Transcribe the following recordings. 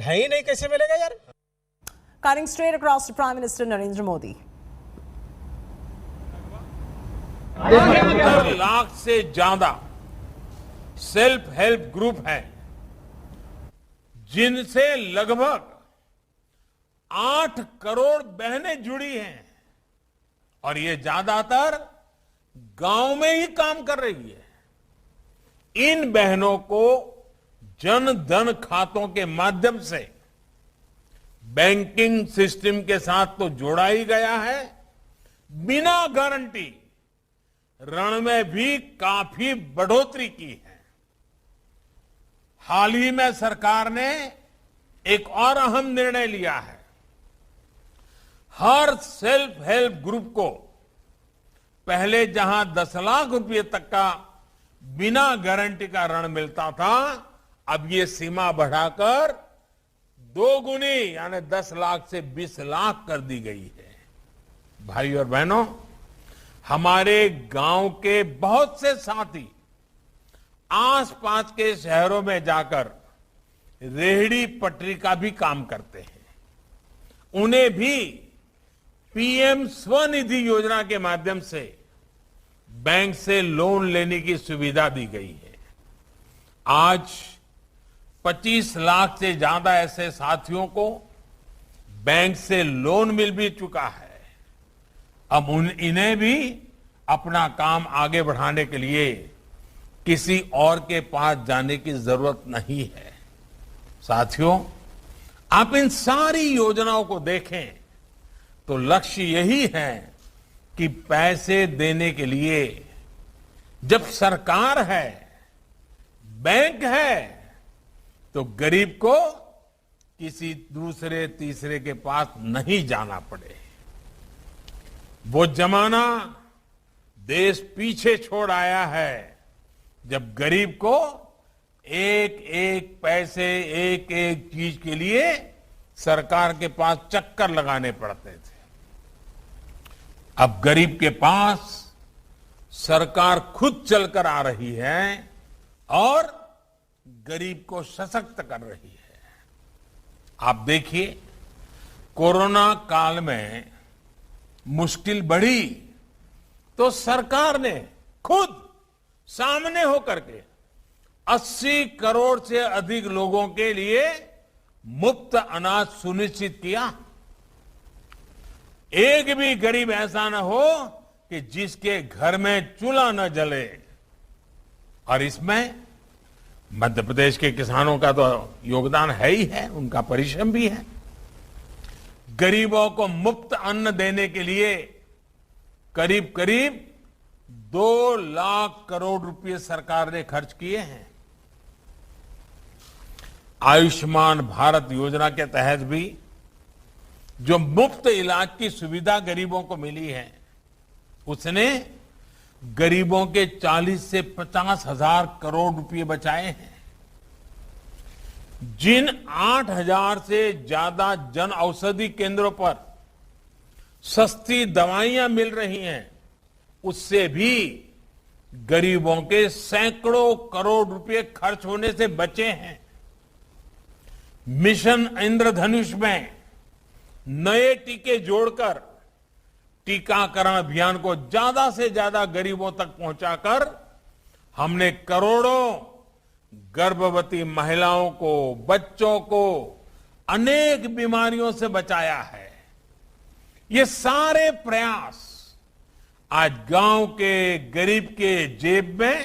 है ही नहीं, कैसे मिलेगा यार। Cutting straight across to Prime Minister Narendra Modi. 70 lakh से ज्यादा सेल्फ हेल्प ग्रुप हैं, जिनसे लगभग 8 करोड़ बहनें जुड़ी हैं और ये ज्यादातर गांव में ही काम कर रही है। इन बहनों को जन धन खातों के माध्यम से बैंकिंग सिस्टम के साथ तो जोड़ा ही गया है, बिना गारंटी ऋण में भी काफी बढ़ोतरी की है। हाल ही में सरकार ने एक और अहम निर्णय लिया है। हर सेल्फ हेल्प ग्रुप को पहले जहां 10 लाख रुपए तक का बिना गारंटी का ऋण मिलता था, अब ये सीमा बढ़ाकर 2 गुनी यानी 10 लाख से 20 लाख कर दी गई है। भाई और बहनों, हमारे गांव के बहुत से साथी आसपास के शहरों में जाकर रेहड़ी पटरी का भी काम करते हैं। उन्हें भी पीएम स्वनिधि योजना के माध्यम से बैंक से लोन लेने की सुविधा दी गई है। आज 25 लाख से ज्यादा ऐसे साथियों को बैंक से लोन मिल भी चुका है। अब इन्हें भी अपना काम आगे बढ़ाने के लिए किसी और के पास जाने की जरूरत नहीं है। साथियों, आप इन सारी योजनाओं को देखें तो लक्ष्य यही है कि पैसे देने के लिए जब सरकार है, बैंक है, तो गरीब को किसी दूसरे तीसरे के पास नहीं जाना पड़े। वो जमाना देश पीछे छोड़ आया है जब गरीब को एक एक पैसे, एक एक चीज के लिए सरकार के पास चक्कर लगाने पड़ते थे। अब गरीब के पास सरकार खुद चलकर आ रही है और गरीब को सशक्त कर रही है। आप देखिए, कोरोना काल में मुश्किल बढ़ी तो सरकार ने खुद सामने होकर के 80 करोड़ से अधिक लोगों के लिए मुफ्त अनाज सुनिश्चित किया। एक भी गरीब ऐसा न हो कि जिसके घर में चूल्हा न जले। और इसमें मध्य प्रदेश के किसानों का तो योगदान है ही है, उनका परिश्रम भी है। गरीबों को मुफ्त अन्न देने के लिए करीब करीब 2 लाख करोड़ रुपए सरकार ने खर्च किए हैं। आयुष्मान भारत योजना के तहत भी जो मुफ्त इलाज की सुविधा गरीबों को मिली है, उसने गरीबों के 40 से 50 हजार करोड़ रुपए बचाए हैं। जिन 8,000 से ज्यादा जन औषधि केंद्रों पर सस्ती दवाइयां मिल रही हैं, उससे भी गरीबों के सैकड़ों करोड़ रुपए खर्च होने से बचे हैं। मिशन इंद्रधनुष में नए टीके जोड़कर टीकाकरण अभियान को ज्यादा से ज्यादा गरीबों तक पहुंचाकर हमने करोड़ों गर्भवती महिलाओं को, बच्चों को अनेक बीमारियों से बचाया है। ये सारे प्रयास आज गांव के गरीब के जेब में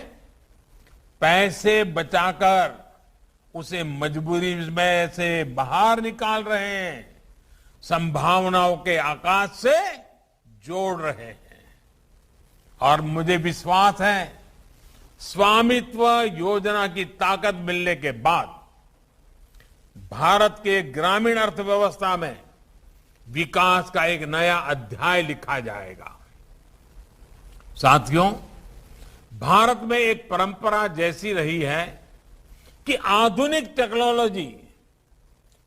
पैसे बचाकर उसे मजबूरी में से बाहर निकाल रहे हैं, संभावनाओं के आकाश से जोड़ रहे हैं। और मुझे विश्वास है, स्वामित्व योजना की ताकत मिलने के बाद भारत के ग्रामीण अर्थव्यवस्था में विकास का एक नया अध्याय लिखा जाएगा। साथियों, भारत में एक परंपरा जैसी रही है कि आधुनिक टेक्नोलॉजी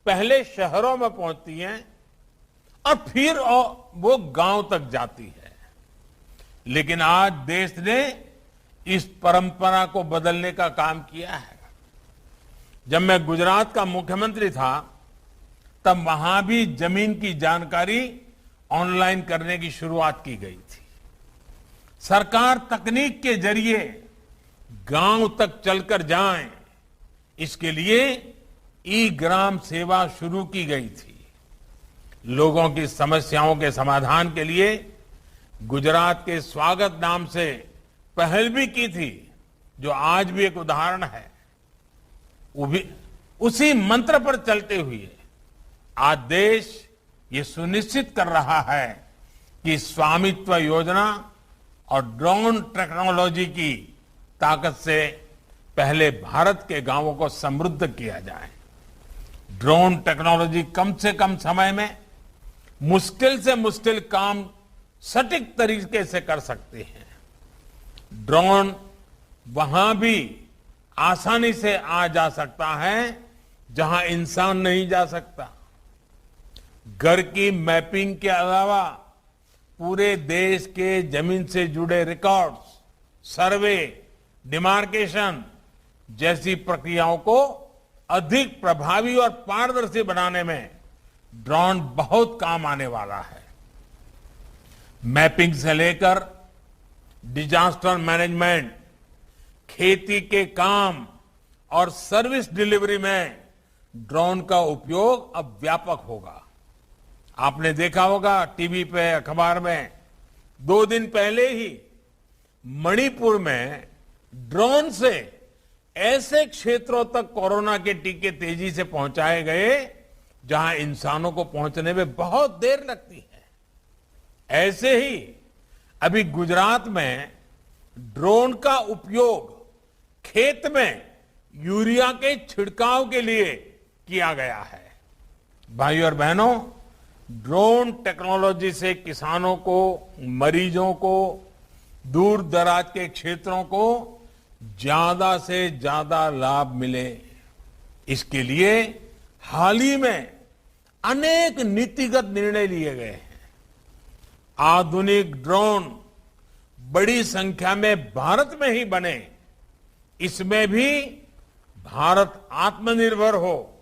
पहले शहरों में पहुंचती है और फिर वो गांव तक जाती है। लेकिन आज देश ने इस परंपरा को बदलने का काम किया है। जब मैं गुजरात का मुख्यमंत्री था तब वहां भी जमीन की जानकारी ऑनलाइन करने की शुरुआत की गई थी। सरकार तकनीक के जरिए गांव तक चलकर जाए, इसके लिए ई ग्राम सेवा शुरू की गई थी। लोगों की समस्याओं के समाधान के लिए गुजरात के स्वागत नाम से पहल भी की थी, जो आज भी एक उदाहरण है। वो भी उसी मंत्र पर चलते हुए आज देश ये सुनिश्चित कर रहा है कि स्वामित्व योजना और ड्रोन टेक्नोलॉजी की ताकत से पहले भारत के गांवों को समृद्ध किया जाए। ड्रोन टेक्नोलॉजी कम से कम समय में मुश्किल से मुश्किल काम सटीक तरीके से कर सकते हैं। ड्रोन वहां भी आसानी से आ जा सकता है जहां इंसान नहीं जा सकता। घर की मैपिंग के अलावा पूरे देश के जमीन से जुड़े रिकॉर्ड्स, सर्वे, डिमार्केशन जैसी प्रक्रियाओं को अधिक प्रभावी और पारदर्शी बनाने में ड्रोन बहुत काम आने वाला है। मैपिंग से लेकर डिजास्टर मैनेजमेंट, खेती के काम और सर्विस डिलीवरी में ड्रोन का उपयोग अब व्यापक होगा। आपने देखा होगा टीवी पे, अखबार में 2 दिन पहले ही मणिपुर में ड्रोन से ऐसे क्षेत्रों तक कोरोना के टीके तेजी से पहुंचाए गए जहां इंसानों को पहुंचने में बहुत देर लगती है। ऐसे ही अभी गुजरात में ड्रोन का उपयोग खेत में यूरिया के छिड़काव के लिए किया गया है। भाइयों और बहनों, ड्रोन टेक्नोलॉजी से किसानों को, मरीजों को, दूर दराज के क्षेत्रों को ज्यादा से ज्यादा लाभ मिले, इसके लिए हाल ही में अनेक नीतिगत निर्णय लिए गए हैं। आधुनिक ड्रोन बड़ी संख्या में भारत में ही बने, इसमें भी भारत आत्मनिर्भर हो,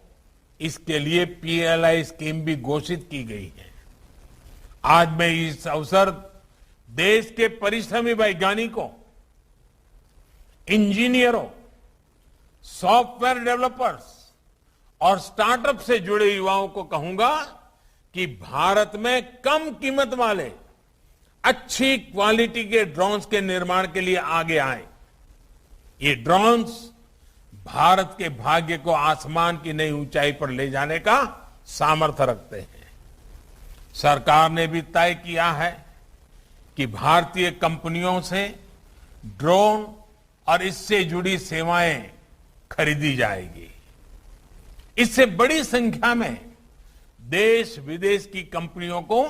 इसके लिए पीएलआई स्कीम भी घोषित की गई है। आज मैं इस अवसर देश के परिश्रमी वैज्ञानिकों, इंजीनियरों, सॉफ्टवेयर डेवलपर्स और स्टार्टअप से जुड़े युवाओं को कहूंगा कि भारत में कम कीमत वाले अच्छी क्वालिटी के ड्रोन्स के निर्माण के लिए आगे आए। ये ड्रोन्स भारत के भाग्य को आसमान की नई ऊंचाई पर ले जाने का सामर्थ्य रखते हैं। सरकार ने भी तय किया है कि भारतीय कंपनियों से ड्रोन और इससे जुड़ी सेवाएं खरीदी जाएगी। इससे बड़ी संख्या में देश विदेश की कंपनियों को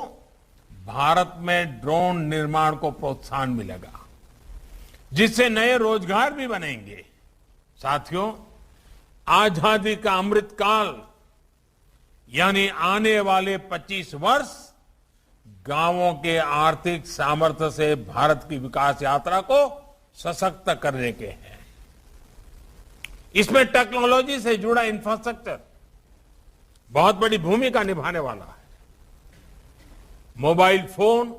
भारत में ड्रोन निर्माण को प्रोत्साहन मिलेगा, जिससे नए रोजगार भी बनेंगे। साथियों, आजादी का अमृत काल यानी आने वाले 25 वर्ष गांवों के आर्थिक सामर्थ्य से भारत की विकास यात्रा को सशक्त करने के हैं। इसमें टेक्नोलॉजी से जुड़ा इंफ्रास्ट्रक्चर बहुत बड़ी भूमिका निभाने वाला है। मोबाइल फोन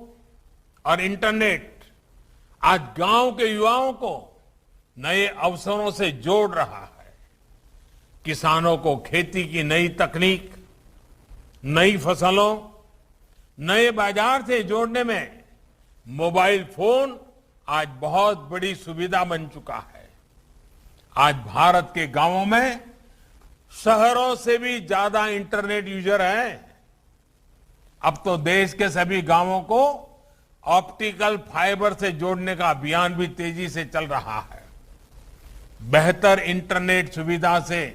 और इंटरनेट आज गांव के युवाओं को नए अवसरों से जोड़ रहा है। किसानों को खेती की नई तकनीक, नई फसलों, नए बाजार से जोड़ने में मोबाइल फोन आज बहुत बड़ी सुविधा बन चुका है। आज भारत के गांवों में शहरों से भी ज्यादा इंटरनेट यूजर हैं। अब तो देश के सभी गांवों को ऑप्टिकल फाइबर से जोड़ने का अभियान भी तेजी से चल रहा है। बेहतर इंटरनेट सुविधा से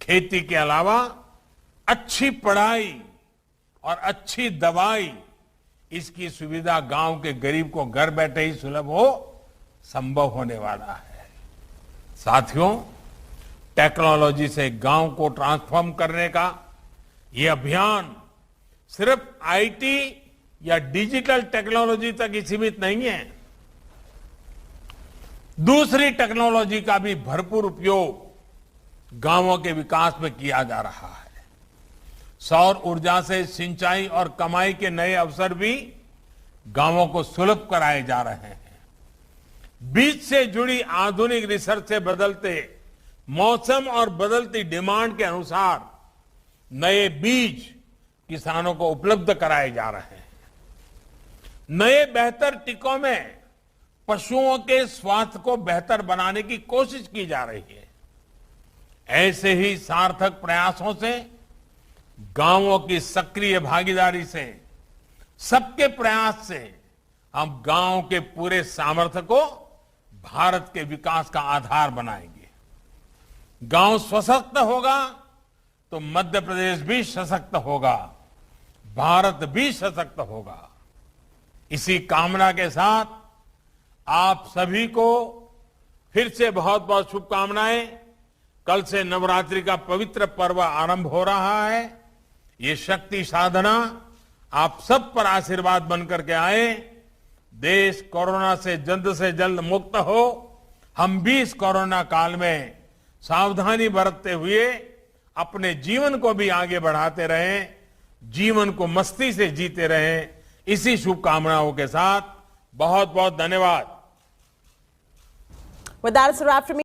खेती के अलावा अच्छी पढ़ाई और अच्छी दवाई, इसकी सुविधा गांव के गरीब को घर बैठे ही सुलभ हो संभव होने वाला है। साथियों, टेक्नोलॉजी से गांव को ट्रांसफॉर्म करने का ये अभियान सिर्फ आईटी या डिजिटल टेक्नोलॉजी तक ही सीमित नहीं है। दूसरी टेक्नोलॉजी का भी भरपूर उपयोग गांवों के विकास में किया जा रहा है। सौर ऊर्जा से सिंचाई और कमाई के नए अवसर भी गांवों को सुलभ कराए जा रहे हैं। बीज से जुड़ी आधुनिक रिसर्च से बदलते मौसम और बदलती डिमांड के अनुसार नए बीज किसानों को उपलब्ध कराए जा रहे हैं। नए बेहतर टीकों में पशुओं के स्वास्थ्य को बेहतर बनाने की कोशिश की जा रही है। ऐसे ही सार्थक प्रयासों से, गांवों की सक्रिय भागीदारी से, सबके प्रयास से हम गांव के पूरे सामर्थ्य को भारत के विकास का आधार बनाएंगे। गांव सशक्त होगा तो मध्य प्रदेश भी सशक्त होगा, भारत भी सशक्त होगा। इसी कामना के साथ आप सभी को फिर से बहुत बहुत शुभकामनाएं। कल से नवरात्रि का पवित्र पर्व आरंभ हो रहा है। ये शक्ति साधना आप सब पर आशीर्वाद बनकर के आए। देश कोरोना से जल्द मुक्त हो। हम भी इस कोरोना काल में सावधानी बरतते हुए अपने जीवन को भी आगे बढ़ाते रहें, जीवन को मस्ती से जीते रहें। इसी शुभकामनाओं के साथ बहुत बहुत धन्यवाद। With that, it's a wrap from me.